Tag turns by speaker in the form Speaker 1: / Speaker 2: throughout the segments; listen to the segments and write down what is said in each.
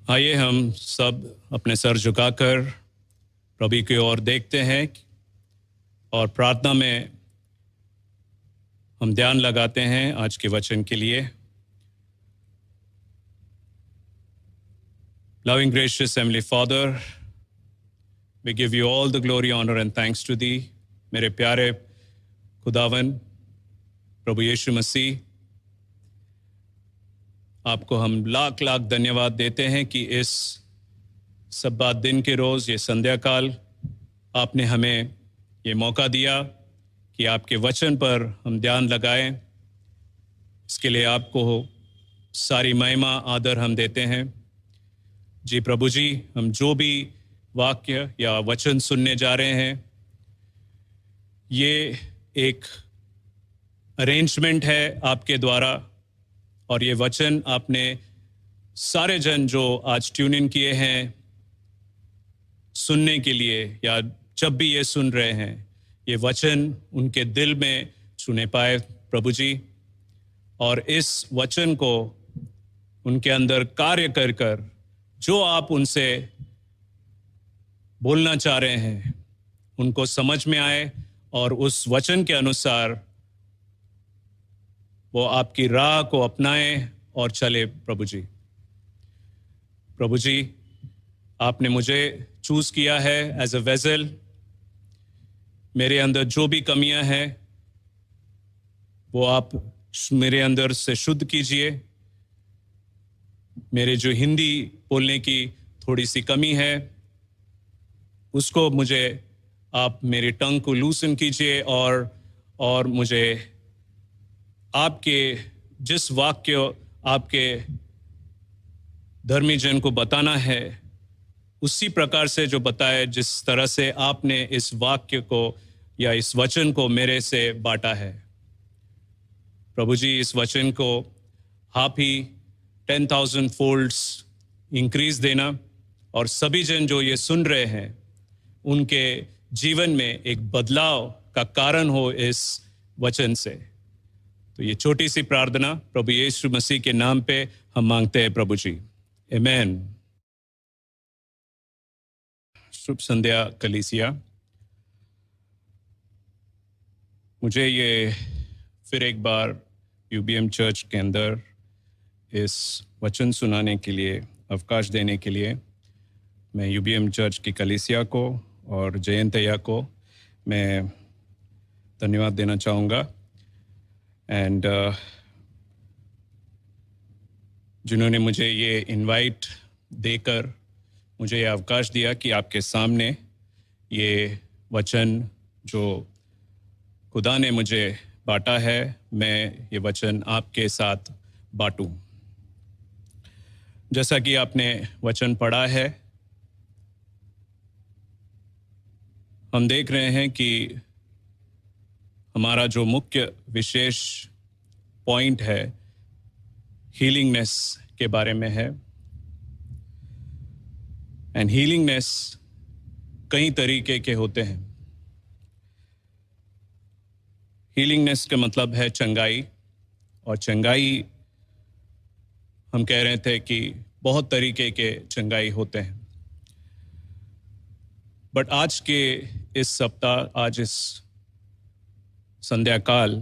Speaker 1: आइए हम सब अपने सर झुकाकर प्रभु की ओर देखते हैं और प्रार्थना में हम ध्यान लगाते हैं आज के वचन के लिए। Loving gracious Heavenly Father, we give you all the glory, honor and thanks to thee। मेरे प्यारे खुदावन प्रभु यीशु मसीह, आपको हम लाख लाख धन्यवाद देते हैं कि इस सब्बात दिन के रोज़, ये संध्या काल, आपने हमें ये मौका दिया कि आपके वचन पर हम ध्यान लगाएं। इसके लिए आपको सारी महिमा आदर हम देते हैं। जी प्रभु जी, हम जो भी वाक्य या वचन सुनने जा रहे हैं, ये एक अरेंजमेंट है आपके द्वारा, और ये वचन आपने सारे जन जो आज ट्यून इन किए हैं सुनने के लिए, या जब भी ये सुन रहे हैं, ये वचन उनके दिल में छूने पाए प्रभु जी, और इस वचन को उनके अंदर कार्य कर कर जो आप उनसे बोलना चाह रहे हैं उनको समझ में आए, और उस वचन के अनुसार वो आपकी राह को अपनाएं और चले प्रभु जी। प्रभु जी, आपने मुझे चूज किया है एज अ वेसल। मेरे अंदर जो भी कमियां हैं वो आप मेरे अंदर से शुद्ध कीजिए। मेरे जो हिंदी बोलने की थोड़ी सी कमी है उसको मुझे आप मेरे टंग को लूसन कीजिए, और मुझे आपके जिस वाक्य आपके धर्मी जन को बताना है उसी प्रकार से जो बताए, जिस तरह से आपने इस वाक्य को या इस वचन को मेरे से बांटा है। प्रभु जी, इस वचन को आप ही 10,000 फोल्ड्स इंक्रीज देना, और सभी जन जो ये सुन रहे हैं उनके जीवन में एक बदलाव का कारण हो इस वचन से। तो ये छोटी सी प्रार्थना प्रभु यीशु मसीह के नाम पे हम मांगते हैं प्रभु जी, आमीन। शुभ संध्या कलीसिया। मुझे ये फिर एक बार यूबीएम चर्च के अंदर इस वचन सुनाने के लिए अवकाश देने के लिए मैं यूबीएम चर्च की कलीसिया को और जयंतया को मैं धन्यवाद देना चाहूँगा, एंड जिन्होंने मुझे ये इनवाइट देकर मुझे ये अवकाश दिया कि आपके सामने ये वचन जो खुदा ने मुझे बांटा है, मैं ये वचन आपके साथ बांटूं। जैसा कि आपने वचन पढ़ा है, हम देख रहे हैं कि हमारा जो मुख्य विशेष पॉइंट है हीलिंगनेस के बारे में है। एंड हीलिंगनेस कई तरीके के होते हैं। हीलिंगनेस का मतलब है चंगाई, और चंगाई हम कह रहे थे कि बहुत तरीके के चंगाई होते हैं। बट आज के इस सप्ताह, आज इस संध्या काल,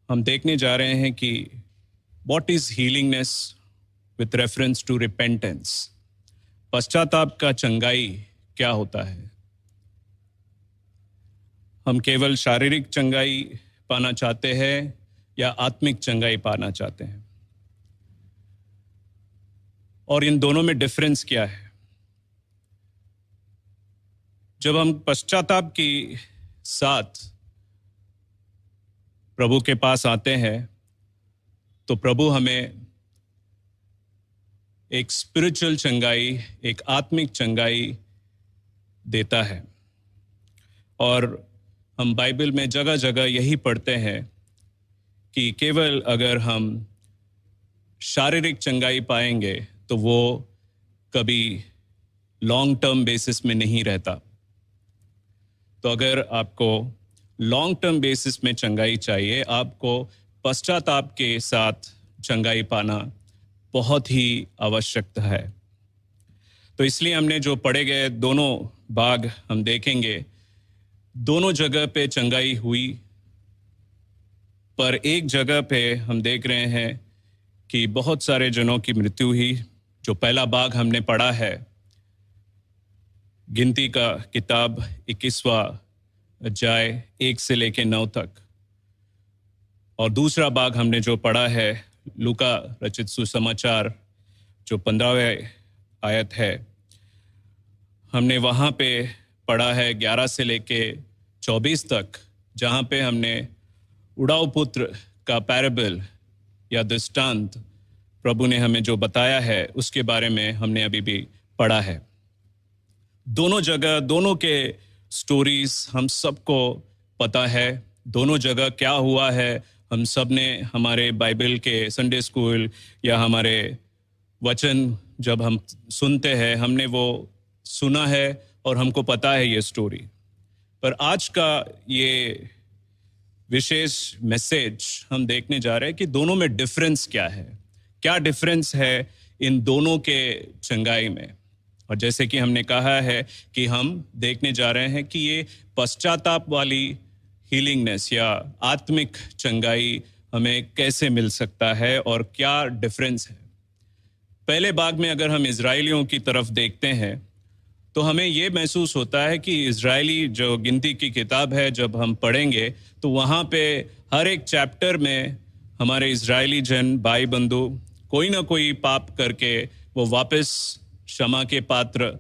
Speaker 1: हम देखने जा रहे हैं कि what is healingness with reference to repentance. पश्चाताप का चंगाई क्या होता है। हम केवल शारीरिक चंगाई पाना चाहते हैं या आत्मिक चंगाई पाना चाहते हैं, और इन दोनों में डिफरेंस क्या है। जब हम पश्चाताप के साथ प्रभु के पास आते हैं तो प्रभु हमें एक स्पिरिचुअल चंगाई, एक आत्मिक चंगाई देता है। और हम बाइबल में जगह जगह यही पढ़ते हैं कि केवल अगर हम शारीरिक चंगाई पाएंगे तो वो कभी लॉन्ग टर्म बेसिस में नहीं रहता। तो अगर आपको लॉन्ग टर्म बेसिस में चंगाई चाहिए, आपको पश्चाताप के साथ चंगाई पाना बहुत ही आवश्यकता है। तो इसलिए हमने जो पढ़े गए दोनों भाग हम देखेंगे, दोनों जगह पे चंगाई हुई, पर एक जगह पे हम देख रहे हैं कि बहुत सारे जनों की मृत्यु हुई। जो पहला भाग हमने पढ़ा है, गिनती का किताब 21वां अध्याय 1 से लेके 9 तक, और दूसरा भाग हमने जो पढ़ा है लूका रचित सुसमाचार जो 15वें आयत है, हमने वहाँ पे पढ़ा है 11 से लेके 24 तक, जहाँ पे हमने उड़ाऊ पुत्र का पैराबल या दृष्टांत प्रभु ने हमें जो बताया है उसके बारे में हमने अभी भी पढ़ा है। दोनों जगह दोनों के स्टोरीज हम सबको पता है, दोनों जगह क्या हुआ है हम सब ने हमारे बाइबल के संडे स्कूल या हमारे वचन जब हम सुनते हैं हमने वो सुना है और हमको पता है ये स्टोरी। पर आज का ये विशेष मैसेज हम देखने जा रहे हैं कि दोनों में डिफरेंस क्या है, क्या डिफरेंस है इन दोनों के चंगाई में। और जैसे कि हमने कहा है कि हम देखने जा रहे हैं कि ये पश्चाताप वाली हीलिंगनेस या आत्मिक चंगाई हमें कैसे मिल सकता है और क्या डिफरेंस है। पहले भाग में अगर हम इजराइलियों की तरफ देखते हैं तो हमें ये महसूस होता है कि इजरायली जो गिनती की किताब है जब हम पढ़ेंगे तो वहाँ पे हर एक चैप्टर में हमारे इजरायली जन भाई बंधु कोई ना कोई पाप करके वो वापस क्षमा के पात्र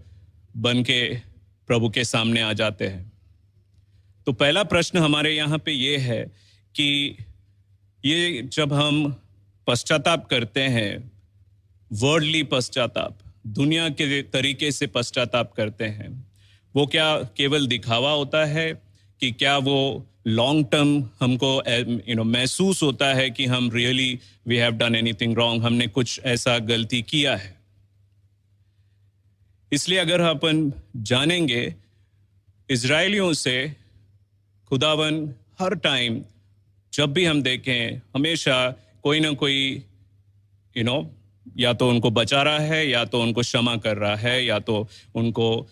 Speaker 1: बन के प्रभु के सामने आ जाते हैं। तो पहला प्रश्न हमारे यहाँ पे ये है कि ये जब हम पश्चाताप करते हैं, वर्ल्डली पश्चाताप, दुनिया के तरीके से पश्चाताप करते हैं, वो क्या केवल दिखावा होता है कि क्या वो लॉन्ग टर्म हमको महसूस होता है कि हम really we have done anything wrong, हमने कुछ ऐसा गलती किया है। इसलिए अगर अपन जानेंगे इजरायलियों से खुदावन हर टाइम जब भी हम देखें हमेशा कोई ना कोई या तो उनको बचा रहा है या तो उनको क्षमा कर रहा है या तो उनको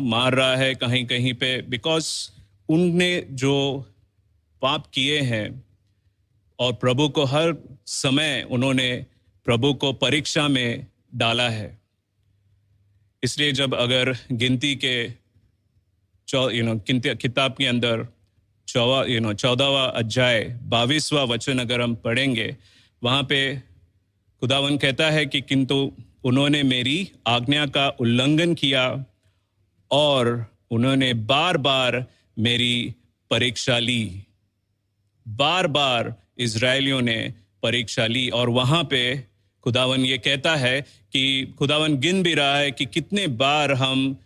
Speaker 1: मार रहा है कहीं कहीं पे, बिकॉज उनने जो पाप किए हैं और प्रभु को हर समय उन्होंने प्रभु को परीक्षा में डाला है। इसलिए जब अगर गिनती के किताब के अंदर 14वां अध्याय 22वां वचन अगर हम पढ़ेंगे, वहाँ पे खुदावन कहता है कि किंतु उन्होंने मेरी आज्ञा का उल्लंघन किया और उन्होंने बार बार मेरी परीक्षा ली। बार बार इजरायलियों ने परीक्षा ली और वहाँ पे खुदावन ये कहता है कि खुदावन गिन भी रहा है कि कितने बार हम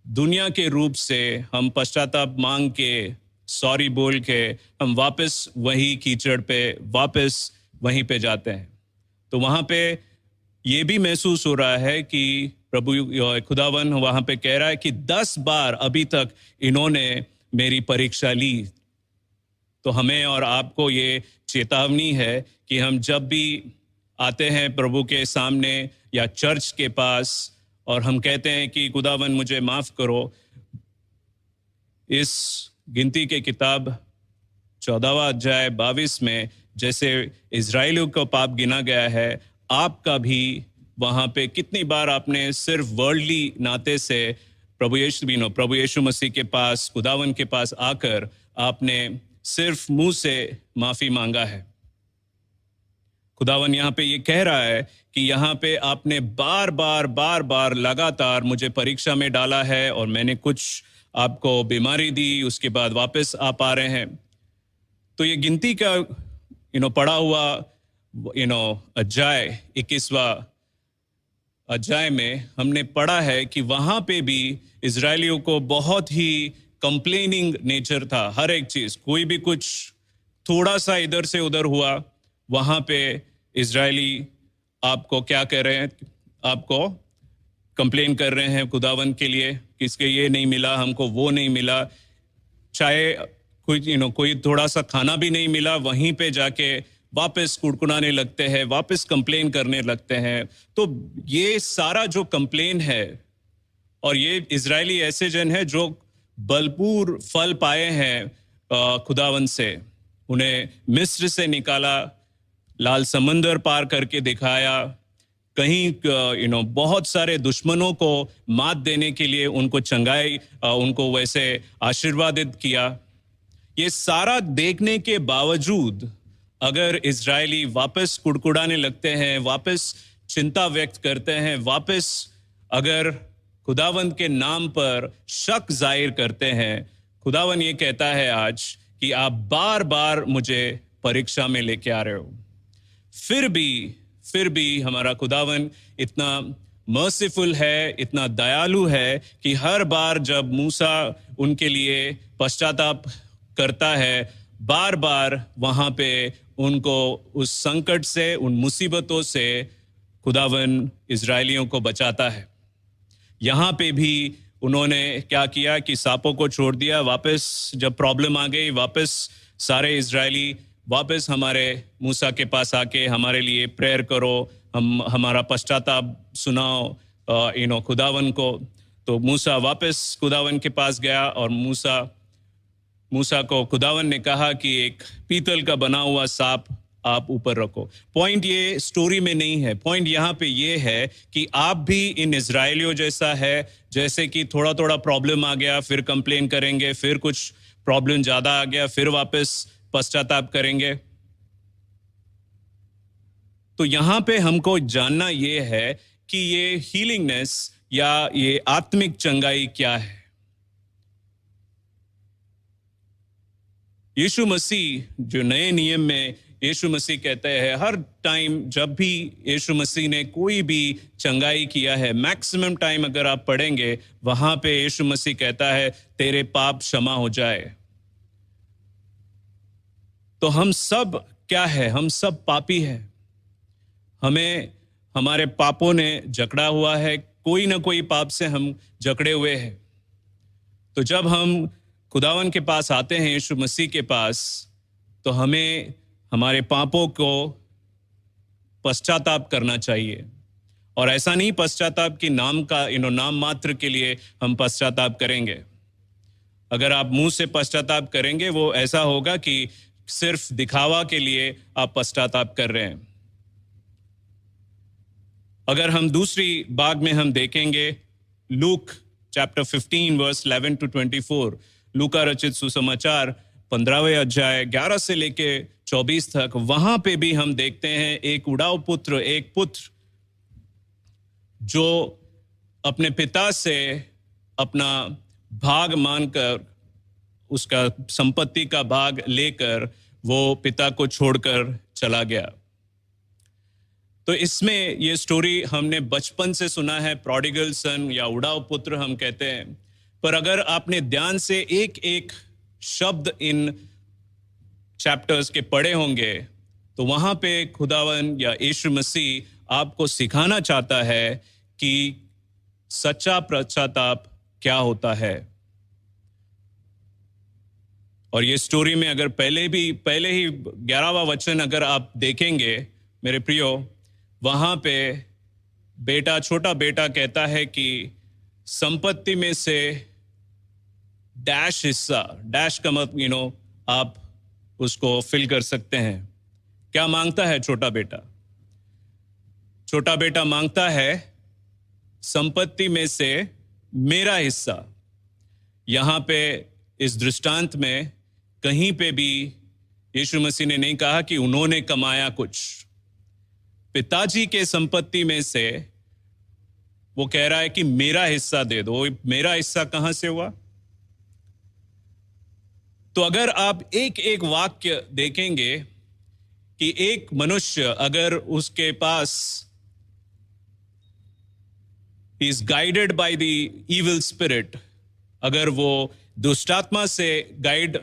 Speaker 1: दुनिया के रूप से हम पश्चाताप मांग के सॉरी बोल के हम वापस वही कीचड़ पे वापस वहीं पे जाते हैं। तो वहाँ पे ये भी महसूस हो रहा है कि प्रभु खुदावन वहाँ पे कह रहा है कि 10 बार अभी तक इन्होंने मेरी परीक्षा ली। तो हमें और आपको ये चेतावनी है कि हम जब भी आते हैं प्रभु के सामने या चर्च के पास और हम कहते हैं कि खुदावन मुझे माफ करो, इस गिनती के किताब 14वां अध्याय 22 में जैसे इजराइलियों को पाप गिना गया है, आपका भी वहाँ पे कितनी बार आपने सिर्फ वर्ल्डली नाते से प्रभु यीशु मसीह के पास खुदावन के पास आकर आपने सिर्फ मुंह से माफी मांगा है। खुदावन यहाँ पे ये कह रहा है कि यहाँ पे आपने बार बार लगातार मुझे परीक्षा में डाला है और मैंने कुछ आपको बीमारी दी, उसके बाद वापस आप आ रहे हैं। तो ये गिनती का पढ़ा हुआ अध्याय 21वां अध्याय में हमने पढ़ा है कि वहाँ पे भी इजरायलियों को बहुत ही कंप्लेनिंग नेचर था। हर एक चीज, कोई भी कुछ थोड़ा सा इधर से उधर हुआ, वहाँ पे इजरायली आपको क्या कह रहे हैं, आपको कंप्लेन कर रहे हैं खुदावन के लिए, किसके ये नहीं मिला, हमको वो नहीं मिला। चाहे कोई थोड़ा सा खाना भी नहीं मिला, वहीं पे जाके वापस कुड़कुड़ाने लगते हैं, वापस कंप्लेन करने लगते हैं। तो ये सारा जो कंप्लेन है, और ये इजरायली ऐसे जन है जो बलपूर फल पाए हैं खुदावन से। उन्हें मिस्र से निकाला, लाल समंदर पार करके दिखाया, कहीं बहुत सारे दुश्मनों को मात देने के लिए उनको चंगाई, उनको वैसे आशीर्वादित किया। ये सारा देखने के बावजूद अगर इजरायली वापस कुड़कुड़ाने लगते हैं, वापस चिंता व्यक्त करते हैं, वापस अगर खुदावंद के नाम पर शक जाहिर करते हैं, खुदावंद ये कहता है आज कि आप बार बार मुझे परीक्षा में लेके आ रहे हो। फिर भी हमारा खुदावन इतना मर्सीफुल है, इतना दयालु है कि हर बार जब मूसा उनके लिए पश्चाताप करता है, बार बार वहां पे उनको उस संकट से, उन मुसीबतों से खुदावन इजरायलियों को बचाता है। यहाँ पे भी उन्होंने क्या किया कि सांपों को छोड़ दिया। वापस जब प्रॉब्लम आ गई, वापस सारे इजरायली वापस हमारे मूसा के पास आके हमारे लिए प्रेयर करो, हमारा पश्चाताप सुनाओ खुदावन को। तो मूसा वापस खुदावन के पास गया और मूसा को खुदावन ने कहा कि एक पीतल का बना हुआ सांप आप ऊपर रखो। पॉइंट ये स्टोरी में नहीं है, पॉइंट यहाँ पे ये है कि आप भी इन इजरायलियों जैसा है, जैसे कि थोड़ा थोड़ा प्रॉब्लम आ गया फिर कंप्लेन करेंगे, फिर कुछ प्रॉब्लम ज्यादा आ गया फिर वापस पश्चाताप करेंगे। तो यहां पे हमको जानना ये है कि ये हीलिंगनेस या ये आत्मिक चंगाई क्या है। यीशु मसीह जो नए नियम में यीशु मसीह कहते हैं, हर टाइम जब भी यीशु मसीह ने कोई भी चंगाई किया है, मैक्सिमम टाइम अगर आप पढ़ेंगे वहां पे यीशु मसीह कहता है तेरे पाप क्षमा हो जाए। तो हम सब क्या है, हम सब पापी हैं, हमें हमारे पापों ने जकड़ा हुआ है, कोई ना कोई पाप से हम जकड़े हुए हैं। तो जब हम खुदावन के पास आते हैं, यीशु मसीह के पास, तो हमें हमारे पापों को पश्चाताप करना चाहिए। और ऐसा नहीं पश्चाताप की नाम का नाम मात्र के लिए हम पश्चाताप करेंगे। अगर आप मुंह से पश्चाताप करेंगे वो ऐसा होगा कि सिर्फ दिखावा के लिए आप पश्चाताप कर रहे हैं। अगर हम दूसरी भाग में हम देखेंगे लूक चैप्टर 15 वर्स 11 to 24, लूका रचित सुसमाचार 15वें अध्याय 11 से लेके 24 तक, वहां पे भी हम देखते हैं एक उड़ाऊ पुत्र, एक पुत्र जो अपने पिता से अपना भाग मानकर, उसका संपत्ति का भाग लेकर वो पिता को छोड़कर चला गया। तो इसमें ये स्टोरी हमने बचपन से सुना है, प्रोडिगल सन या उड़ाऊ पुत्र हम कहते हैं। पर अगर आपने ध्यान से एक एक शब्द इन चैप्टर्स के पढ़े होंगे तो वहां पे खुदावन या यीशु मसीह आपको सिखाना चाहता है कि सच्चा पश्चाताप क्या होता है। और ये स्टोरी में अगर पहले ही 11वां वचन अगर आप देखेंगे मेरे प्रियो, वहां पे बेटा, छोटा बेटा कहता है कि संपत्ति में से डैश हिस्सा, डैश का मतलब आप उसको फिल कर सकते हैं। क्या मांगता है छोटा बेटा? छोटा बेटा मांगता है संपत्ति में से मेरा हिस्सा। यहां पे इस दृष्टांत में कहीं पे भी यीशु मसीह ने नहीं कहा कि उन्होंने कमाया कुछ। पिताजी के संपत्ति में से वो कह रहा है कि मेरा हिस्सा दे दो। मेरा हिस्सा कहां से हुआ? तो अगर आप एक एक वाक्य देखेंगे कि एक मनुष्य अगर उसके पास ही is guided by the evil spirit, अगर वो दुष्टात्मा से गाइड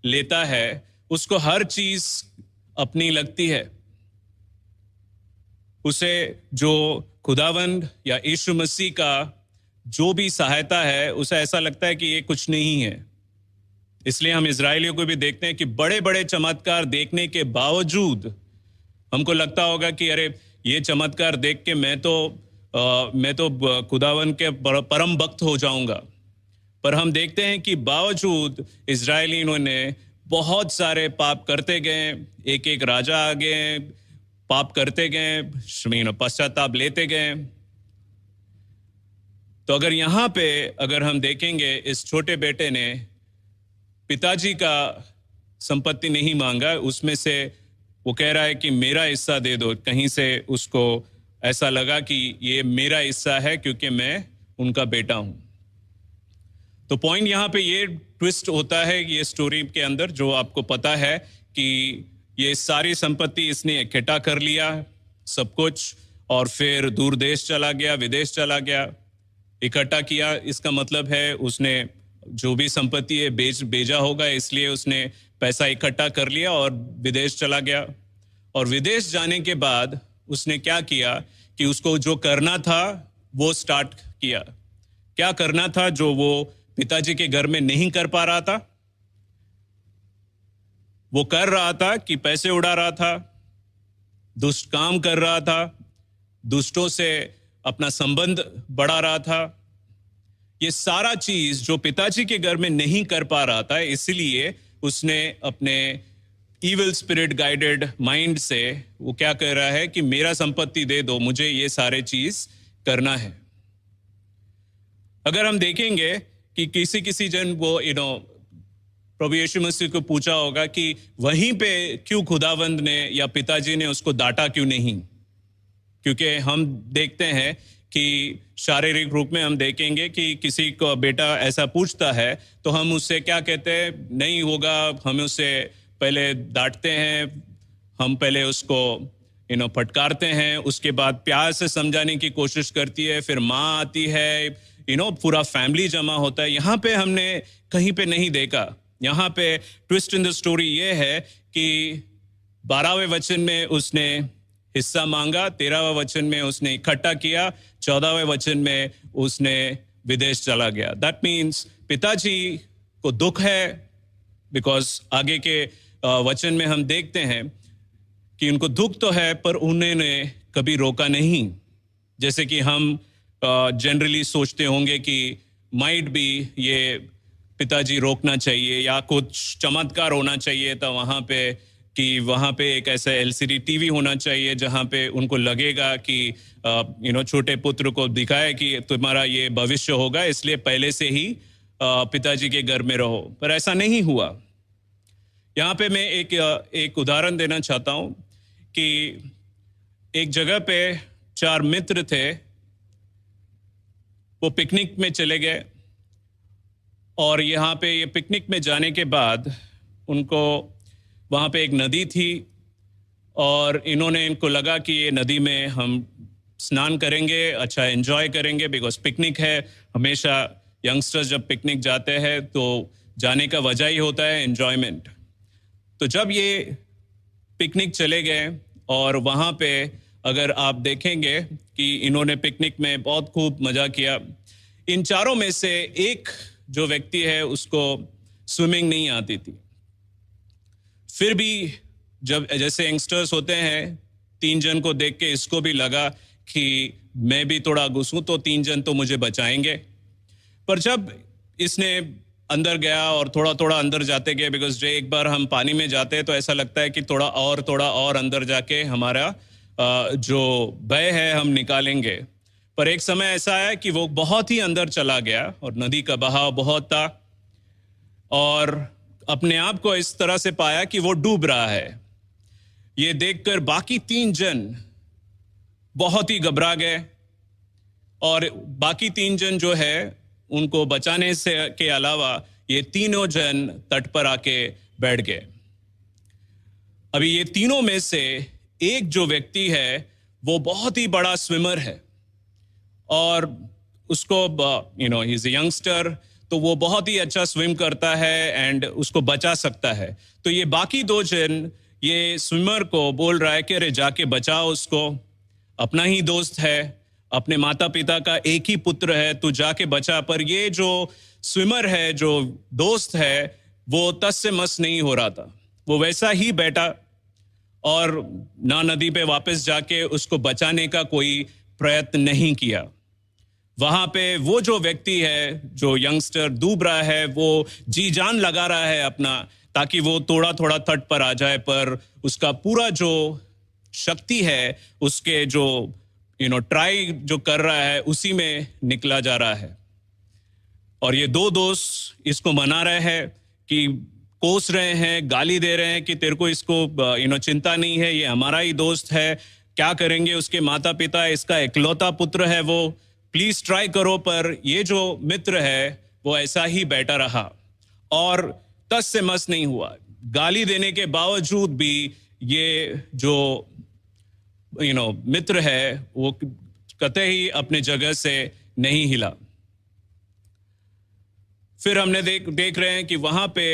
Speaker 1: लेता है, उसको हर चीज अपनी लगती है। उसे जो खुदावंद या यीशु मसीह का जो भी सहायता है, उसे ऐसा लगता है कि ये कुछ नहीं है। इसलिए हम इजरायलियों को भी देखते हैं कि बड़े बड़े चमत्कार देखने के बावजूद हमको लगता होगा कि अरे ये चमत्कार देख के मैं तो खुदावन के परम भक्त हो जाऊंगा। पर हम देखते हैं कि बावजूद इजरायलियों ने बहुत सारे पाप करते गए, एक एक राजा आ गए, पाप करते गए, पश्चाताप लेते गए। तो अगर हम देखेंगे, इस छोटे बेटे ने पिताजी का संपत्ति नहीं मांगा, उसमें से वो कह रहा है कि मेरा हिस्सा दे दो। कहीं से उसको ऐसा लगा कि ये मेरा हिस्सा है क्योंकि मैं उनका बेटा हूं। तो पॉइंट यहां पे ये ट्विस्ट होता है ये स्टोरी के अंदर, जो आपको पता है कि ये सारी संपत्ति इसने इकट्ठा कर लिया सब कुछ, और फिर दूर देश चला गया, विदेश चला गया। इकट्ठा किया इसका मतलब है उसने जो भी संपत्ति है बेचा होगा, इसलिए उसने पैसा इकट्ठा कर लिया और विदेश चला गया। और विदेश जाने के बाद उसने क्या किया कि उसको जो करना था वो स्टार्ट किया। क्या करना था जो वो पिताजी के घर में नहीं कर पा रहा था? वो कर रहा था कि पैसे उड़ा रहा था, दुष्ट काम कर रहा था, दुष्टों से अपना संबंध बढ़ा रहा था। ये सारा चीज जो पिताजी के घर में नहीं कर पा रहा था, इसलिए उसने अपने इविल स्पिरिट गाइडेड माइंड से वो क्या कह रहा है कि मेरा संपत्ति दे दो, मुझे ये सारे चीज करना है। अगर हम देखेंगे कि किसी जन वो प्रभु यीशु मसीह को पूछा होगा कि वहीं पे क्यों खुदावंद ने या पिताजी ने उसको डांटा क्यों नहीं, क्योंकि हम देखते हैं कि शारीरिक रूप में हम देखेंगे कि किसी को बेटा ऐसा पूछता है तो हम उससे क्या कहते हैं, नहीं होगा, हम उससे पहले डांटते हैं, हम पहले उसको फटकारते हैं, उसके बाद प्यार से समझाने की कोशिश करती है, फिर माँ आती है, पूरा फैमिली जमा होता है। यहाँ पे हमने कहीं पे नहीं देखा। यहाँ पे ट्विस्ट इन द स्टोरी ये है कि 12वें वचन में उसने हिस्सा मांगा, 13वें वचन में उसने इकट्ठा किया, 14वें वचन में उसने विदेश चला गया। दैट मीन्स पिताजी को दुख है, बिकॉज आगे के वचन में हम देखते हैं कि उनको दुख तो है पर उन्होंने कभी रोका नहीं। जैसे कि हम जनरली सोचते होंगे कि माइट भी ये पिताजी रोकना चाहिए या कुछ चमत्कार होना चाहिए था वहाँ पे, कि वहाँ पे एक ऐसा LCD TV होना चाहिए जहाँ पे उनको लगेगा कि छोटे पुत्र को दिखाए कि तुम्हारा ये भविष्य होगा, इसलिए पहले से ही पिताजी के घर में रहो। पर ऐसा नहीं हुआ। यहाँ पे मैं एक उदाहरण देना चाहता हूँ कि एक जगह पे 4 मित्र थे, वो पिकनिक में चले गए, और यहाँ पे ये पिकनिक में जाने के बाद उनको वहाँ पे एक नदी थी, और इनको लगा कि ये नदी में हम स्नान करेंगे, अच्छा एंजॉय करेंगे, बिकॉज पिकनिक है। हमेशा यंगस्टर्स जब पिकनिक जाते हैं तो जाने का वजह ही होता है एंजॉयमेंट। तो जब ये पिकनिक चले गए, और वहाँ पे अगर आप देखेंगे कि इन्होंने पिकनिक में बहुत खूब मजा किया। इन चारों में से एक जो व्यक्ति है उसको स्विमिंग नहीं आती थी। फिर भी जब जैसे यंगस्टर्स होते हैं, 3 जन को देख के इसको भी लगा कि मैं भी थोड़ा घुसूं तो 3 जन तो मुझे बचाएंगे। पर जब इसने अंदर गया और थोड़ा थोड़ा अंदर जाते गए, बिकॉज जो एक बार हम पानी में जाते हैं तो ऐसा लगता है कि थोड़ा और अंदर जाके हमारा जो भय है हम निकालेंगे। पर एक समय ऐसा आया कि वो बहुत ही अंदर चला गया और नदी का बहाव बहुत था, और अपने आप को इस तरह से पाया कि वो डूब रहा है। ये देखकर बाकी 3 जन बहुत ही घबरा गए, और बाकी 3 जन जो है उनको बचाने से के अलावा ये तीनों जन तट पर आके बैठ गए। अभी ये तीनों में से एक जो व्यक्ति है वो बहुत ही बड़ा स्विमर है, और उसको ही इज अ यंगस्टर, तो वो बहुत ही अच्छा स्विम करता है एंड उसको बचा सकता है। तो ये बाकी 2 जन ये स्विमर को बोल रहा है कि अरे जाके बचाओ उसको, अपना ही दोस्त है, अपने माता पिता का एक ही पुत्र है, तू जाके बचा। पर ये जो स्विमर है, जो दोस्त है, वो तस से मस नहीं हो रहा था। वो वैसा ही बैठा और ना नदी पे वापस जाके उसको बचाने का कोई प्रयत्न नहीं किया। वहां पे वो जो व्यक्ति है, जो यंगस्टर डूब रहा है, वो जी जान लगा रहा है अपना, ताकि वो थोड़ा थोड़ा तट पर आ जाए, पर उसका पूरा जो शक्ति है, उसके जो ट्राई जो कर रहा है, उसी में निकला जा रहा है। और ये दो दोस्त इसको मना रहे हैं, कि कोस रहे हैं, गाली दे रहे हैं कि तेरे को इसको चिंता नहीं है, ये हमारा ही दोस्त है, क्या करेंगे, उसके माता पिता, इसका इकलौता पुत्र है वो, प्लीज ट्राई करो। पर ये जो मित्र है वो ऐसा ही बैठा रहा और तस से मस नहीं हुआ। गाली देने के बावजूद भी ये जो मित्र है वो कतई अपने जगह से नहीं हिला। फिर हमने देख रहे हैं कि वहां पे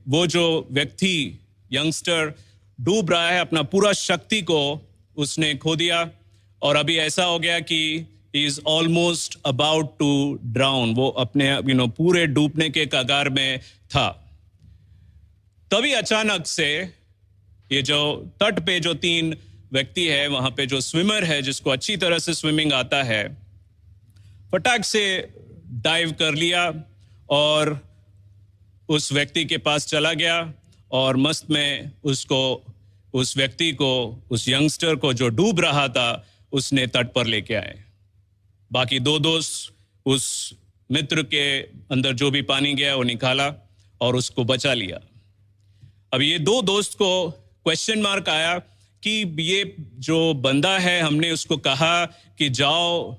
Speaker 1: वो जो व्यक्ति, यंगस्टर डूब रहा है, अपना पूरा शक्ति को उसने खो दिया और अभी ऐसा हो गया कि he is almost about to drown, वो अपने पूरे डूबने के कगार में था। तभी अचानक से ये जो तट पे जो 3 व्यक्ति है, वहां पे जो स्विमर है, जिसको अच्छी तरह से स्विमिंग आता है, फटाक से डाइव कर लिया और उस व्यक्ति के पास चला गया और मस्त में उस व्यक्ति को, उस यंगस्टर को जो डूब रहा था, उसने तट पर लेके आए। बाकी 2 दोस्त उस मित्र के अंदर जो भी पानी गया वो निकाला और उसको बचा लिया। अब ये 2 दोस्त को क्वेश्चन मार्क आया कि ये जो बंदा है, हमने उसको कहा कि जाओ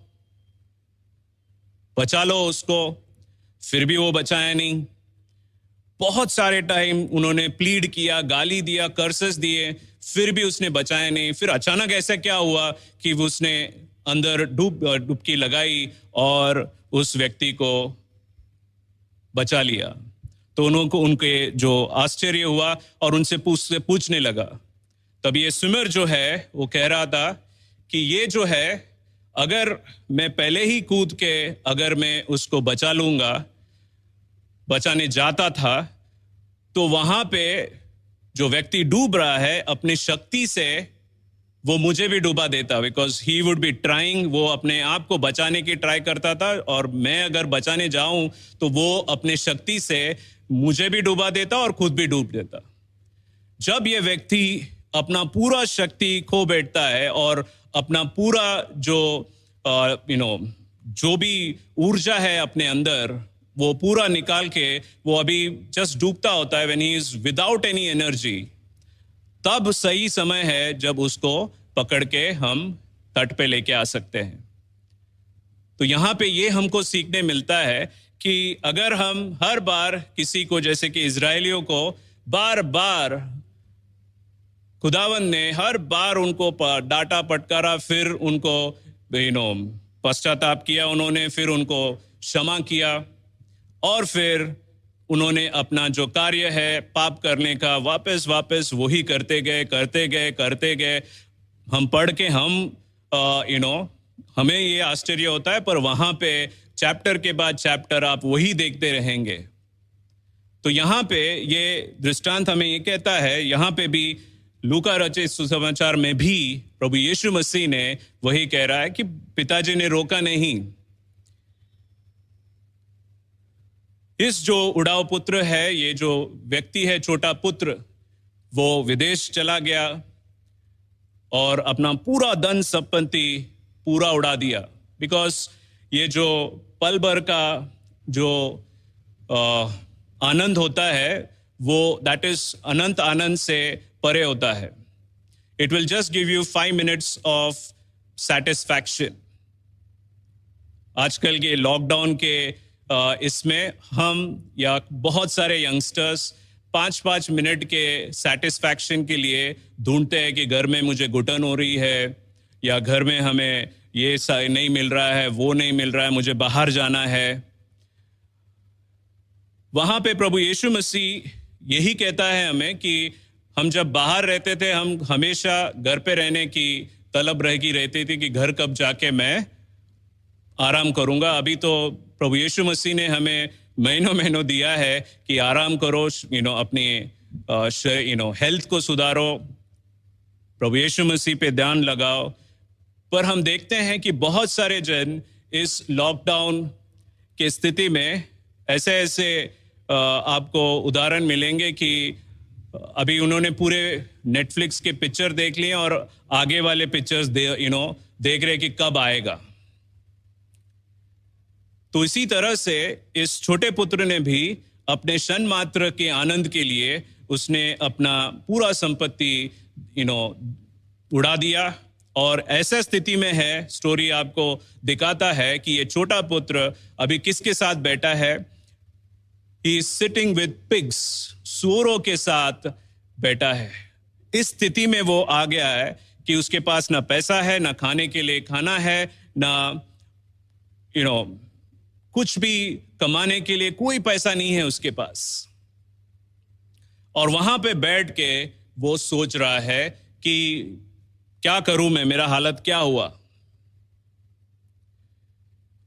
Speaker 1: बचा लो उसको, फिर भी वो बचाया नहीं। बहुत सारे टाइम उन्होंने प्लीड किया, गाली दिया, कर्सेस दिए, फिर भी उसने बचाया नहीं। फिर अचानक ऐसा क्या हुआ कि उसने अंदर डुबकी लगाई और उस व्यक्ति को बचा लिया। तो उनके जो आश्चर्य हुआ और उनसे पूछने लगा। तब ये स्विमर जो है वो कह रहा था कि ये जो है, अगर मैं पहले ही कूद के अगर मैं उसको बचाने जाता था, तो वहां पे जो व्यक्ति डूब रहा है अपनी शक्ति से वो मुझे भी डूबा देता, because he would be trying, वो अपने आप को बचाने की ट्राई करता था और मैं अगर बचाने जाऊं तो वो अपने शक्ति से मुझे भी डूबा देता और खुद भी डूब देता। जब ये व्यक्ति अपना पूरा शक्ति खो बैठता है और अपना पूरा जो जो भी ऊर्जा है अपने अंदर, वो पूरा निकाल के वो अभी जस्ट डूबता होता है, when he is without any energy, तब सही समय है जब उसको पकड़ के हम तट पे लेके आ सकते हैं। तो यहां पे ये हमको सीखने मिलता है कि अगर हम हर बार किसी को, जैसे कि इजरायलियों को बार बार खुदावंद ने हर बार उनको डांटा फटकारा, फिर उनको पश्चाताप किया उन्होंने, फिर उनको क्षमा किया और फिर उन्होंने अपना जो कार्य है पाप करने का वापस वही करते गए। हम पढ़ के हमें ये आश्चर्य होता है, पर वहां पे चैप्टर के बाद चैप्टर आप वही देखते रहेंगे। तो यहाँ पे ये दृष्टांत हमें ये कहता है, यहाँ पे भी लूका रचित सुसमाचार में भी प्रभु यीशु मसीह ने वही कह रहा है कि पिताजी ने रोका नहीं। इस जो उड़ाव पुत्र है, ये जो व्यक्ति है, छोटा पुत्र, वो विदेश चला गया और अपना पूरा धन संपत्ति पूरा उड़ा दिया, बिकॉज ये जो पल भर का जो आनंद होता है वो दैट इज अनंत आनंद से परे होता है। It will just give you 5 minutes of satisfaction. आजकल के लॉकडाउन के इसमें हम या बहुत सारे यंगस्टर्स 5-5 मिनट के सेटिस्फैक्शन के लिए ढूंढते हैं कि घर में मुझे घुटन हो रही है, या घर में हमें ये नहीं मिल रहा है, वो नहीं मिल रहा है, मुझे बाहर जाना है। वहां पे प्रभु यीशु मसीह यही कहता है हमें कि हम जब बाहर रहते थे, हम हमेशा घर पे रहने की तलब रहती थी कि घर कब जाके मैं आराम करूंगा। अभी तो प्रभु यीशु मसीह ने हमें महीनों दिया है कि आराम करो, अपनी हेल्थ को सुधारो, प्रभु यीशु मसीह पे ध्यान लगाओ। पर हम देखते हैं कि बहुत सारे जन इस लॉकडाउन की स्थिति में ऐसे ऐसे आपको उदाहरण मिलेंगे कि अभी उन्होंने पूरे नेटफ्लिक्स के पिक्चर देख लिए और आगे वाले पिक्चर्स देख रहे कि कब आएगा। तो इसी तरह से इस छोटे पुत्र ने भी अपने क्षण मात्र के आनंद के लिए उसने अपना पूरा संपत्ति उड़ा दिया। और ऐसा स्थिति में है, स्टोरी आपको दिखाता है कि ये छोटा पुत्र अभी किसके साथ बैठा है। He is sitting with pigs, सूअरों के साथ बैठा है। इस स्थिति में वो आ गया है कि उसके पास ना पैसा है, ना खाने के लिए खाना है, ना कुछ भी कमाने के लिए कोई पैसा नहीं है उसके पास। और वहां पे बैठ के वो सोच रहा है कि क्या करूं मैं, मेरा हालत क्या हुआ।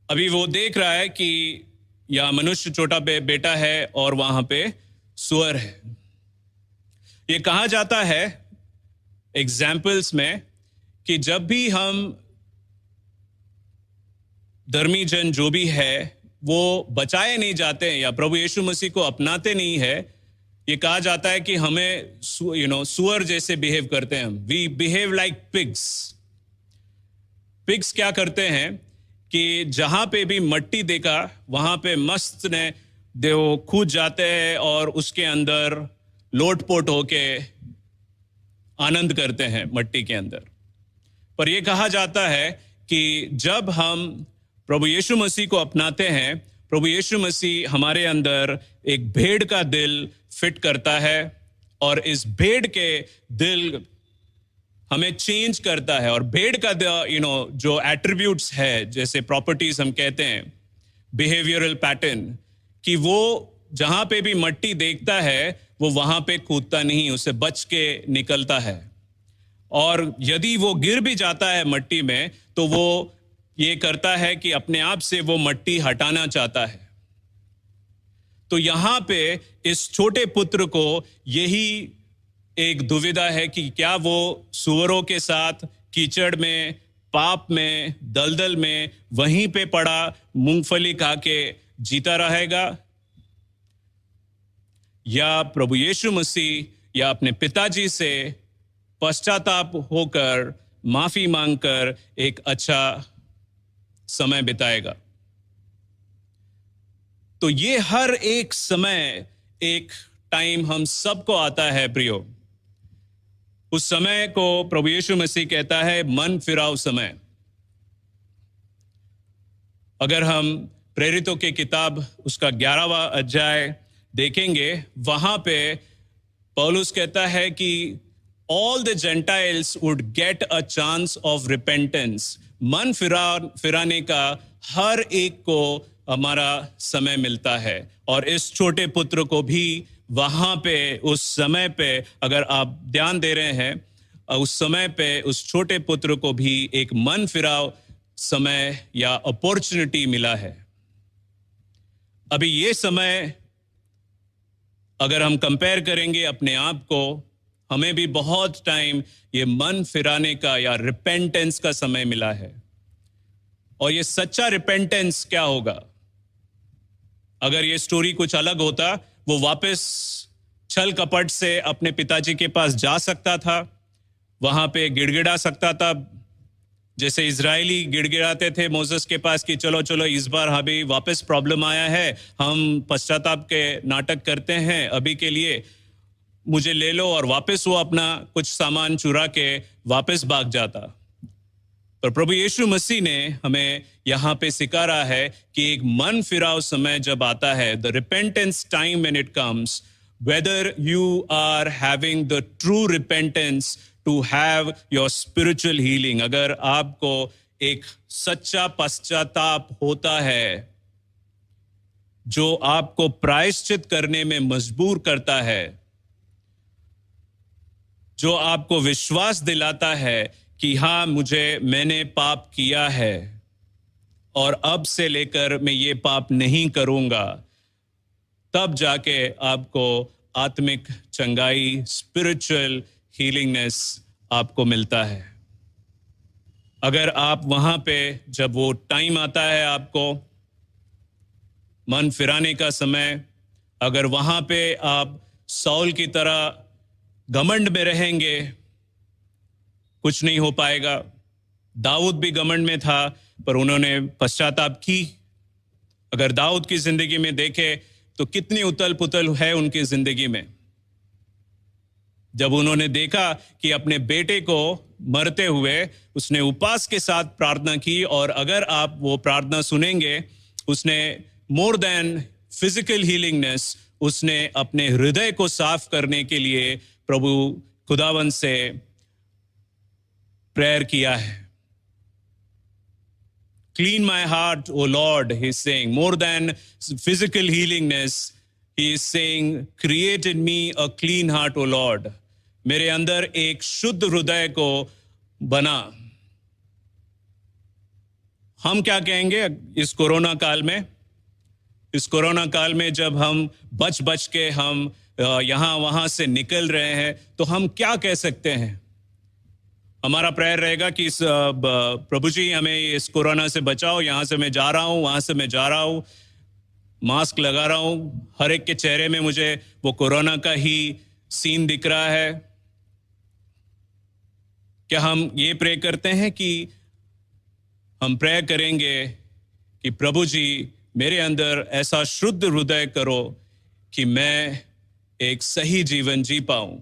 Speaker 1: अभी वो देख रहा है कि या मनुष्य छोटा बेटा है और वहां पे सुअर है। ये कहा जाता है एग्जाम्पल्स में कि जब भी हम धर्मी जन जो भी है वो बचाए नहीं जाते हैं या प्रभु यीशु मसीह को अपनाते नहीं है, ये कहा जाता है कि हमें सुअर जैसे बिहेव करते हैं। We behave like pigs. Pigs क्या करते हैं कि जहां पे भी मट्टी देखा वहां पे मस्त ने वो कूद जाते हैं और उसके अंदर लोटपोट होके आनंद करते हैं मट्टी के अंदर। पर यह कहा जाता है कि जब हम प्रभु यीशु मसीह को अपनाते हैं, प्रभु यीशु मसीह हमारे अंदर एक भेड़ का दिल फिट करता है और इस भेड़ के दिल हमें चेंज करता है। और भेड़ का जो एट्रीब्यूट्स है, जैसे प्रॉपर्टीज हम कहते हैं, बिहेवियरल पैटर्न, कि वो जहां पे भी मट्टी देखता है वो वहां पे कूदता नहीं, उसे बच के निकलता है। और यदि वो गिर भी जाता है मट्टी में तो वो ये करता है कि अपने आप से वो मट्टी हटाना चाहता है। तो यहां पे इस छोटे पुत्र को यही एक दुविधा है कि क्या वो सुअरों के साथ कीचड़ में, पाप में, दलदल में वहीं पे पड़ा मूंगफली खा के जीता रहेगा, या प्रभु यीशु मसीह या अपने पिताजी से पश्चाताप होकर माफी मांगकर एक अच्छा समय बिताएगा। तो ये हर एक समय, एक टाइम हम सबको आता है प्रियो। उस समय को प्रभु यीशु मसीह कहता है मन फिराव समय। अगर हम प्रेरितों की किताब उसका 11वां अध्याय देखेंगे, वहां पे पौलुस कहता है कि all the Gentiles would get a chance of repentance। मन फिराने का हर एक को हमारा समय मिलता है। और इस छोटे पुत्र को भी वहां पे उस समय पे, अगर आप ध्यान दे रहे हैं, उस समय पे उस छोटे पुत्र को भी एक मन फिराव समय या अपॉर्चुनिटी मिला है। अभी ये समय अगर हम कंपेयर करेंगे अपने आप को, हमें भी बहुत टाइम ये मन फिराने का या रिपेंटेंस का समय मिला है। और ये सच्चा रिपेंटेंस क्या होगा? अगर ये स्टोरी कुछ अलग होता, वो वापस छल कपट से अपने पिताजी के पास जा सकता था, वहां पे गिड़गिड़ा सकता था, जैसे इजरायली गिड़गिड़ाते थे मोसेस के पास कि चलो चलो इस बार अभी वापस प्रॉब्लम आया है, हम पश्चाताप के नाटक करते हैं, अभी के लिए मुझे ले लो, और वापस वो अपना कुछ सामान चुरा के वापस भाग जाता। पर प्रभु यीशु मसीह ने हमें यहाँ पे सिखा रहा है कि एक मन फिराव समय जब आता है, the repentance time when it comes, whether you are having the true repentance to have your spiritual healing, अगर आपको एक सच्चा पश्चाताप होता है जो आपको प्रायश्चित करने में मजबूर करता है, जो आपको विश्वास दिलाता है कि हाँ मैंने पाप किया है और अब से लेकर मैं ये पाप नहीं करूंगा, तब जाके आपको आत्मिक चंगाई, स्पिरिचुअल हीलिंगनेस आपको मिलता है। अगर आप वहां पे, जब वो टाइम आता है आपको मन फिराने का समय, अगर वहां पे आप सौल की तरह घमंड में रहेंगे, कुछ नहीं हो पाएगा। दाऊद भी घमंड में था, पर उन्होंने पश्चाताप की। अगर दाऊद की जिंदगी में देखे तो कितनी उथल पुथल है उनकी जिंदगी में। जब उन्होंने देखा कि अपने बेटे को मरते हुए, उसने उपवास के साथ प्रार्थना की, और अगर आप वो प्रार्थना सुनेंगे, उसने मोर देन फिजिकल हीलिंगनेस, उसने अपने हृदय को साफ करने के लिए प्रभु खुदावन से प्रेयर किया है। Clean my heart, O Lord, he's saying. More than physical healingness, he is saying, create in me a clean heart, O Lord. मेरे अंदर एक शुद्ध हृदय को बना। हम क्या कहेंगे इस कोरोना काल में? इस कोरोना काल में जब हम बच बच के हम यहां वहां से निकल रहे हैं, तो हम क्या कह सकते हैं? हमारा प्रेयर रहेगा कि प्रभु जी हमें इस कोरोना से बचाओ, यहां से मैं जा रहा हूं, वहां से मैं जा रहा हूं, मास्क लगा रहा हूं, हर एक के चेहरे में मुझे वो कोरोना का ही सीन दिख रहा है। क्या हम ये प्रे करते हैं कि हम प्रे करेंगे कि प्रभु जी मेरे अंदर ऐसा शुद्ध हृदय करो कि मैं एक सही जीवन जी पाऊं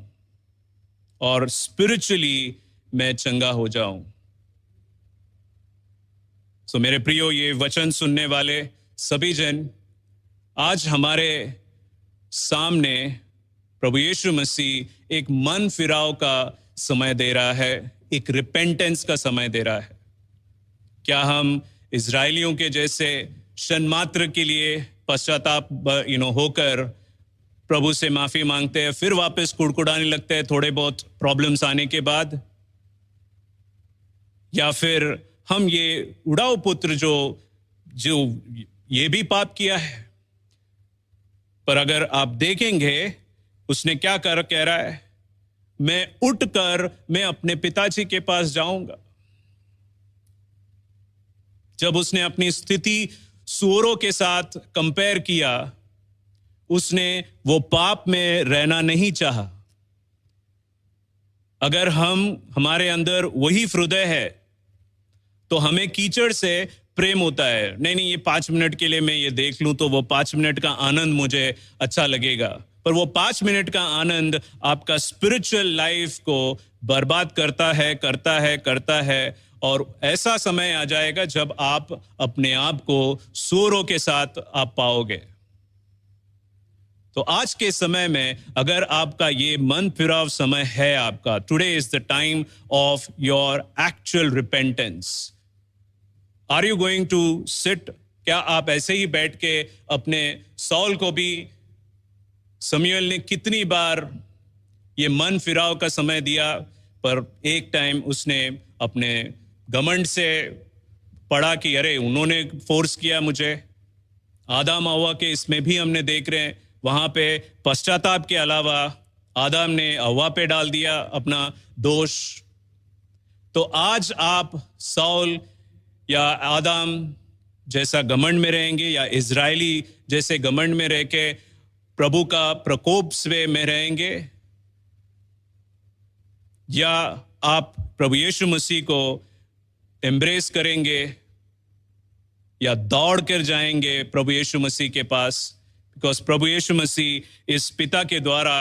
Speaker 1: और स्पिरिचुअली मैं चंगा हो जाऊं। सो मेरे प्रियो, ये वचन सुनने वाले सभी जन, आज हमारे सामने प्रभु यीशु मसीह एक मन फिराव का समय दे रहा है, एक रिपेंटेंस का समय दे रहा है। क्या हम इजरायलियों के जैसे क्षण मात्र के लिए पश्चाताप होकर प्रभु से माफी मांगते हैं, फिर वापस कुड़कुड़ाने लगते हैं थोड़े बहुत प्रॉब्लम्स आने के बाद? या फिर हम ये उड़ाऊ पुत्र जो ये भी पाप किया है, पर अगर आप देखेंगे उसने क्या कह रहा है, मैं उठकर मैं अपने पिताजी के पास जाऊंगा। जब उसने अपनी स्थिति सूअरों के साथ कंपेयर किया, उसने वो पाप में रहना नहीं चाहा। अगर हमारे अंदर वही हृदय है, तो हमें कीचड़ से प्रेम होता है। नहीं, ये 5 मिनट के लिए मैं ये देख लूं तो वो 5 मिनट का आनंद मुझे अच्छा लगेगा, पर वो 5 मिनट का आनंद आपका स्पिरिचुअल लाइफ को बर्बाद करता है। और ऐसा समय आ जाएगा जब आप अपने आप को सूअरों के साथ आप पाओगे। तो आज के समय में अगर आपका ये मन फिराव समय है आपका, today is the time of your actual repentance. Are you going to sit? क्या आप ऐसे ही बैठ के अपने सौल को भी शमूएल ने कितनी बार ये मन फिराव का समय दिया, पर एक टाइम उसने अपने घमंड से पढ़ा कि अरे उन्होंने फोर्स किया मुझे। आदम हव्वा के इसमें भी हमने देख रहे हैं, वहां पे पश्चाताप के अलावा आदम ने हव्वा पे डाल दिया अपना दोष। तो आज आप सौल या आदम जैसा घमंड में रहेंगे, या इजरायली जैसे घमंड में रह के प्रभु का प्रकोप से में रहेंगे, या आप प्रभु यीशु मसीह को एम्ब्रेस करेंगे या दौड़ कर जाएंगे प्रभु यीशु मसीह के पास। बिकॉज प्रभु यीशु मसीह इस पिता के द्वारा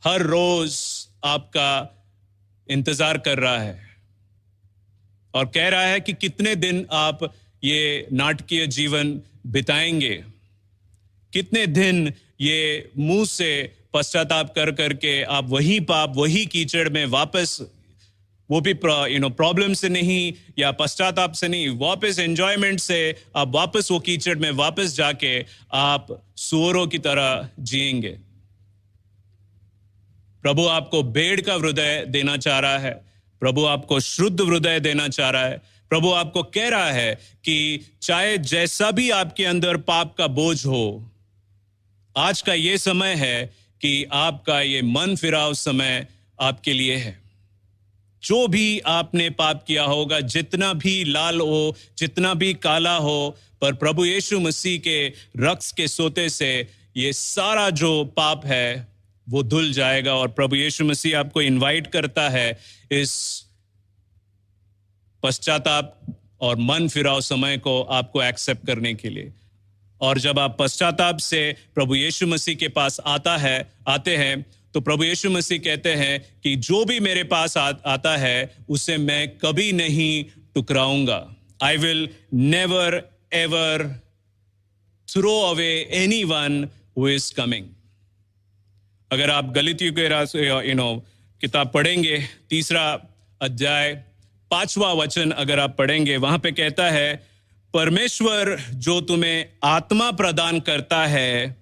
Speaker 1: हर रोज आपका इंतजार कर रहा है और कह रहा है कि कितने दिन आप ये नाटकीय जीवन बिताएंगे, कितने दिन ये मुंह से पश्चाताप कर करके आप वही पाप, वही कीचड़ में वापस, वो भी प्रॉब्लम से नहीं या पश्चाताप से नहीं, वापस एंजॉयमेंट से आप वापस वो कीचड़ में वापस जाके आप सूअरों की तरह जिएंगे। प्रभु आपको भेड़ का हृदय देना चाह रहा है, प्रभु आपको शुद्ध हृदय देना चाह रहा है। प्रभु आपको कह रहा है कि चाहे जैसा भी आपके अंदर पाप का बोझ हो, आज का ये समय है कि आपका ये मन फिराव समय आपके लिए है। जो भी आपने पाप किया होगा, जितना भी लाल हो, जितना भी काला हो, पर प्रभु यीशु मसीह के रक्त के सोते से ये सारा जो पाप है वो धुल जाएगा। और प्रभु यीशु मसीह आपको इनवाइट करता है इस पश्चाताप और मन फिराव समय को आपको एक्सेप्ट करने के लिए। और जब आप पश्चाताप से प्रभु यीशु मसीह के पास आते हैं, तो प्रभु यीशु मसीह कहते हैं कि जो भी मेरे पास आता है उसे मैं कभी नहीं ठुकराऊंगा। I will never ever throw away anyone who is coming. अगर आप गलातियों के किताब पढ़ेंगे, 3 अध्याय 5वां वचन अगर आप पढ़ेंगे, वहां पे कहता है, परमेश्वर जो तुम्हें आत्मा प्रदान करता है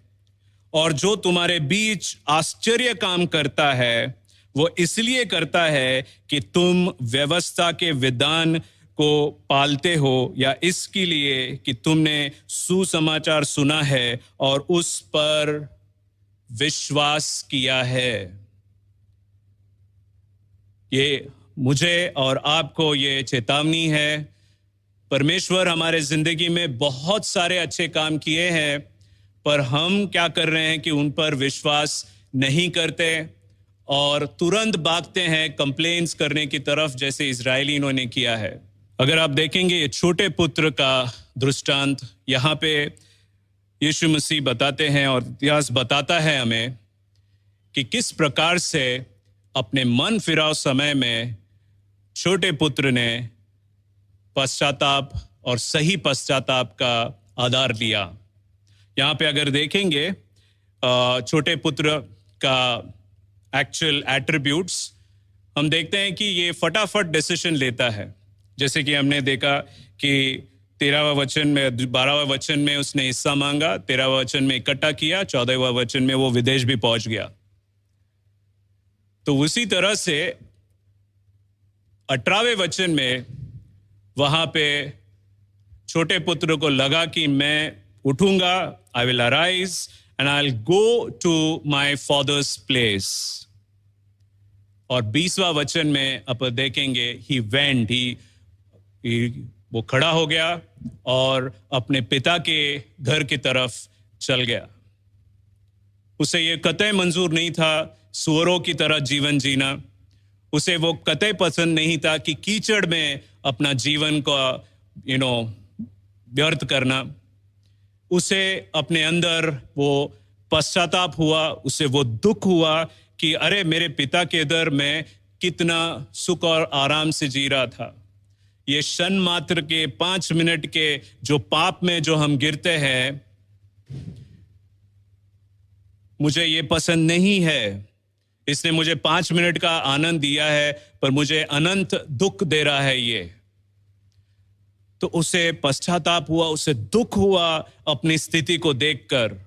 Speaker 1: और जो तुम्हारे बीच आश्चर्य काम करता है, वो इसलिए करता है कि तुम व्यवस्था के विधान को पालते हो, या इसके लिए कि तुमने सुसमाचार सुना है और उस पर विश्वास किया है। ये मुझे और आपको ये चेतावनी है। परमेश्वर हमारे जिंदगी में बहुत सारे अच्छे काम किए हैं, पर हम क्या कर रहे हैं कि उन पर विश्वास नहीं करते और तुरंत भागते हैं कंप्लेंट्स करने की तरफ, जैसे इजरायलियों ने किया है। अगर आप देखेंगे ये छोटे पुत्र का दृष्टांत यहाँ पे यीशु मसीह बताते हैं और इतिहास बताता है हमें कि किस प्रकार से अपने मन फिराव समय में छोटे पुत्र ने पश्चाताप और सही पश्चाताप का आधार लिया। यहाँ पे अगर देखेंगे छोटे पुत्र का एक्चुअल एट्रीब्यूट्स, हम देखते हैं कि ये फटाफट डिसीजन लेता है। जैसे कि हमने देखा कि 13वां वचन में, 12वां वचन में उसने हिस्सा मांगा, 13वां वचन में इकट्ठा किया, 14वां वचन में वो विदेश भी पहुंच गया। तो उसी तरह से 18वें वचन में वहां पे छोटे पुत्र को लगा कि मैं उठूंगा, I will arise and I will go to my father's place. और 20वां वचन में आप देखेंगे ही वेंट, वो खड़ा हो गया और अपने पिता के घर की तरफ चल गया। उसे ये कतई मंजूर नहीं था सुअरों की तरह जीवन जीना। उसे वो कतई पसंद नहीं था कि कीचड़ में अपना जीवन को व्यर्थ करना। उसे अपने अंदर वो पश्चाताप हुआ, उसे वो दुख हुआ कि अरे मेरे पिता के इधर मैं कितना सुख और आराम से जी रहा था। ये क्षण मात्र के 5 मिनट के जो पाप में जो हम गिरते हैं, मुझे ये पसंद नहीं है। इसने मुझे 5 मिनट का आनंद दिया है, पर मुझे अनंत दुख दे रहा है ये। तो उसे पश्चाताप हुआ, उसे दुख हुआ अपनी स्थिति को देखकर।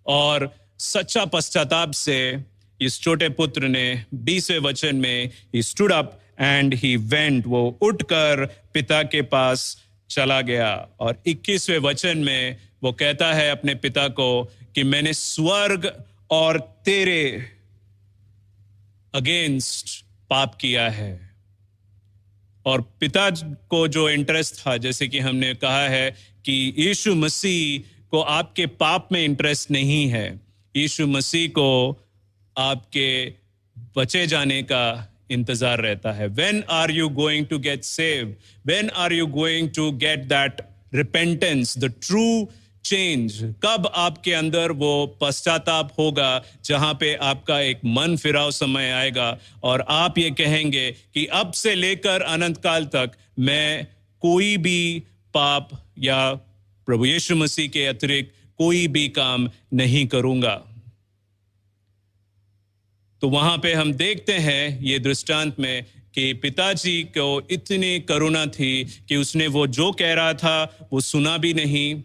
Speaker 1: और सच्चा पश्चाताप से इस छोटे पुत्र ने 20वें वचन में he stood up and he went, वो उठकर पिता के पास चला गया। और 21वें वचन में वो कहता है अपने पिता को कि मैंने स्वर्ग और तेरे अगेंस्ट पाप किया है। और पिता को जो इंटरेस्ट था, जैसे कि हमने कहा है कि यीशु मसीह को आपके पाप में इंटरेस्ट नहीं है। यीशु मसीह को आपके बचे जाने का इंतजार रहता है। When are you going to get saved? When are you going to get that repentance, the true change? कब आपके अंदर वो पश्चाताप होगा जहां पे आपका एक मन फिराव समय आएगा और आप ये कहेंगे कि अब से लेकर अनंत काल तक मैं कोई भी पाप या प्रभु यीशु मसीह के अतिरिक्त कोई भी काम नहीं करूंगा। तो वहां पे हम देखते हैं ये दृष्टांत में कि पिताजी को इतनी करुणा थी कि उसने वो जो कह रहा था वो सुना भी नहीं,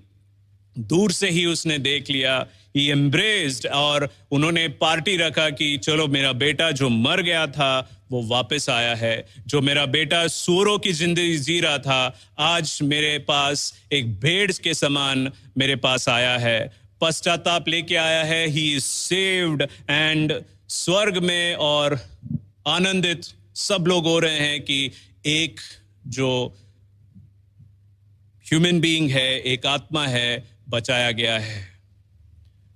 Speaker 1: दूर से ही उसने देख लिया। He embraced, और उन्होंने पार्टी रखा कि चलो मेरा बेटा जो मर गया था वो वापस आया है, जो मेरा बेटा सूरों की जिंदगी जी रहा था आज मेरे पास एक भेड़ के समान मेरे पास आया है, पश्चाताप लेके आया है। He is saved, and स्वर्ग में और आनंदित सब लोग हो रहे हैं कि एक जो ह्यूमन बीइंग है, एक आत्मा है, बचाया गया है।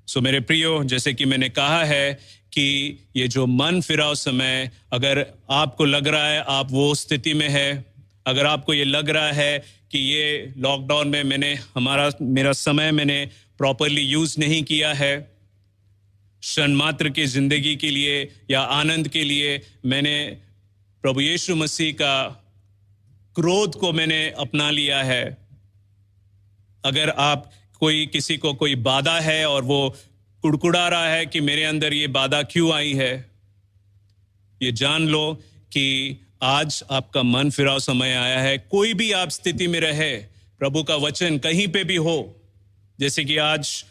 Speaker 1: सो मेरे प्रियो, जैसे कि मैंने कहा है कि ये जो मन फिराव समय, अगर आपको लग रहा है आप वो स्थिति में है, अगर आपको ये लग रहा है कि ये लॉकडाउन में मेरा समय मैंने प्रॉपरली यूज नहीं किया है, क्षण मात्र की जिंदगी के लिए या आनंद के लिए मैंने प्रभु यीशु मसीह का क्रोध को मैंने अपना लिया है, अगर आप किसी को कोई बाधा है और वो कुड़कुड़ा रहा है कि मेरे अंदर ये बाधा क्यों आई है, ये जान लो कि आज आपका मन फिराव समय आया है। कोई भी आप स्थिति में रहे, प्रभु का वचन कहीं पे भी हो, जैसे कि आज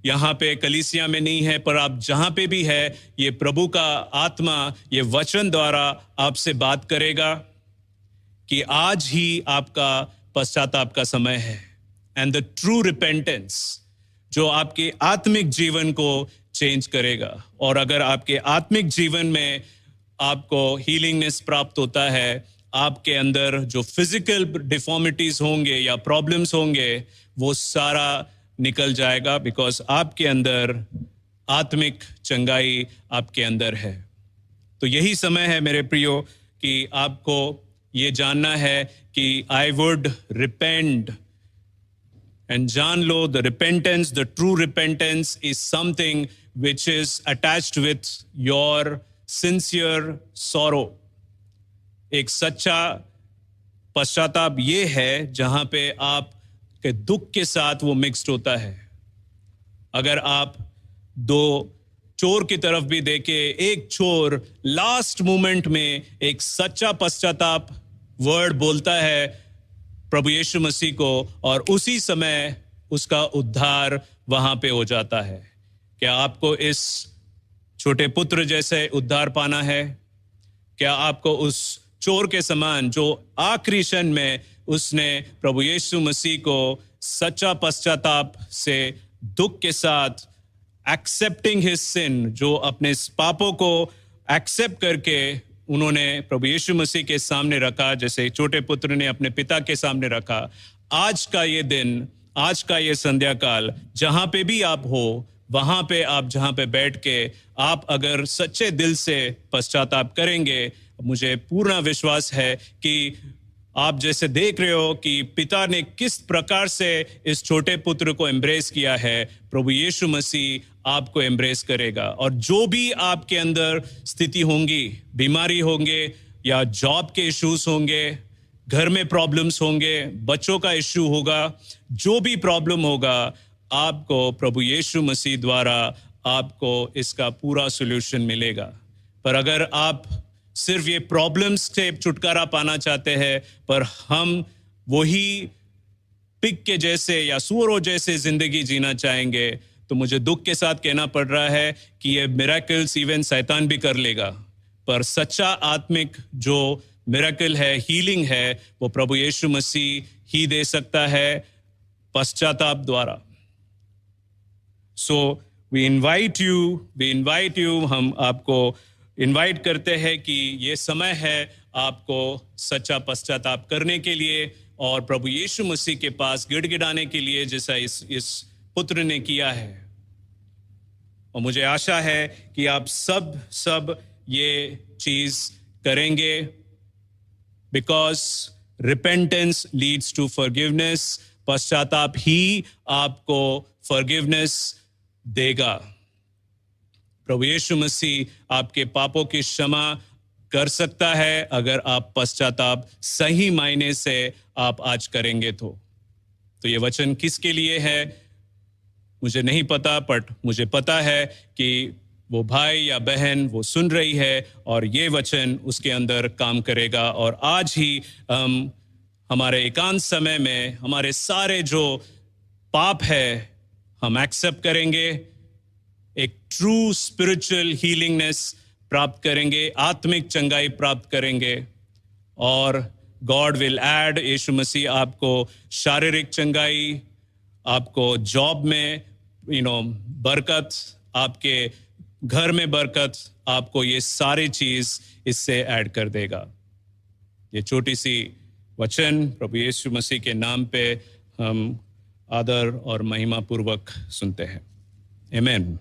Speaker 1: यहाँ पे कलीसिया में नहीं है, पर आप जहाँ पे भी है, ये प्रभु का आत्मा ये वचन द्वारा आपसे बात करेगा कि आज ही आपका पश्चाताप का समय है। एंड द ट्रू रिपेंटेंस जो आपके आत्मिक जीवन को चेंज करेगा। और अगर आपके आत्मिक जीवन में आपको हीलिंगनेस प्राप्त होता है, आपके अंदर जो फिजिकल डिफॉर्मिटीज होंगे या प्रॉब्लम्स होंगे वो सारा निकल जाएगा, बिकॉज आपके अंदर आत्मिक चंगाई आपके अंदर है। तो यही समय है मेरे प्रियो कि आपको ये जानना है कि आई वुड रिपेंट। एंड जान लो, the repentance, the true repentance is something which is attached with your sincere sorrow. एक सच्चा पश्चाताप ये है जहां पे आप के दुख के साथ वो मिक्स्ड होता है। अगर आप दो चोर की तरफ भी देखे, एक चोर लास्ट मोमेंट में एक सच्चा पश्चाताप वर्ड बोलता है प्रभु यीशु मसीह को, और उसी समय उसका उद्धार वहां पे हो जाता है। क्या आपको इस छोटे पुत्र जैसे उद्धार पाना है? क्या आपको उस चोर के समान जो आखिरी क्षण में उसने प्रभु यीशु मसीह को सच्चा पश्चाताप से दुख के साथ एक्सेप्टिंग हिज सिन, जो अपने पापों को एक्सेप्ट करके उन्होंने प्रभु यीशु मसीह के सामने रखा, जैसे छोटे पुत्र ने अपने पिता के सामने रखा। आज का ये दिन, आज का ये संध्या काल, जहां पे भी आप हो, वहां पे आप जहां पे बैठ के आप अगर सच्चे दिल से पश्चाताप करेंगे, मुझे पूर्ण विश्वास है कि आप जैसे देख रहे हो कि पिता ने किस प्रकार से इस छोटे पुत्र को एम्ब्रेस किया है, प्रभु यीशु मसीह आपको एम्ब्रेस करेगा। और जो भी आपके अंदर स्थिति होंगी, बीमारी होंगे या जॉब के इश्यूज होंगे, घर में प्रॉब्लम्स होंगे, बच्चों का इश्यू होगा, जो भी प्रॉब्लम होगा, आपको प्रभु यीशु मसीह द्वारा आपको इसका पूरा सॉल्यूशन मिलेगा। पर अगर आप सिर्फ ये प्रॉब्लम्स से छुटकारा पाना चाहते हैं, पर हम वही पिग के जैसे या सूअरों जैसे जिंदगी जीना चाहेंगे, तो मुझे दुख के साथ कहना पड़ रहा है कि ये मिरेकल्स इवन शैतान भी कर लेगा, पर सच्चा आत्मिक जो मिरेकल है, हीलिंग है, वो प्रभु यीशु मसीह ही दे सकता है पश्चाताप द्वारा। सो वी इनवाइट यू, हम आपको इनवाइट करते हैं कि ये समय है आपको सच्चा पश्चाताप करने के लिए और प्रभु यीशु मसीह के पास गिड़गिड़ाने के लिए, जैसा इस पुत्र ने किया है। और मुझे आशा है कि आप सब ये चीज करेंगे, because repentance leads to forgiveness. पश्चाताप ही आपको फॉरगिवनेस देगा। प्रभु यीशु मसीह आपके पापों की क्षमा कर सकता है अगर आप पश्चाताप सही मायने से आप आज करेंगे तो ये वचन किसके लिए है मुझे नहीं पता, बट मुझे पता है कि वो भाई या बहन वो सुन रही है और ये वचन उसके अंदर काम करेगा। और आज ही हमारे एकांत समय में हमारे सारे जो पाप है हम एक्सेप्ट करेंगे, एक ट्रू स्पिरिचुअल हीलिंगनेस प्राप्त करेंगे, आत्मिक चंगाई प्राप्त करेंगे, और गॉड विल ऐड, यीशु मसीह आपको शारीरिक चंगाई, आपको जॉब में बरकत, आपके घर में बरकत, आपको ये सारी चीज इससे ऐड कर देगा। ये छोटी सी वचन प्रभु यीशु मसीह के नाम पे हम आदर और महिमा पूर्वक सुनते हैं। आमीन।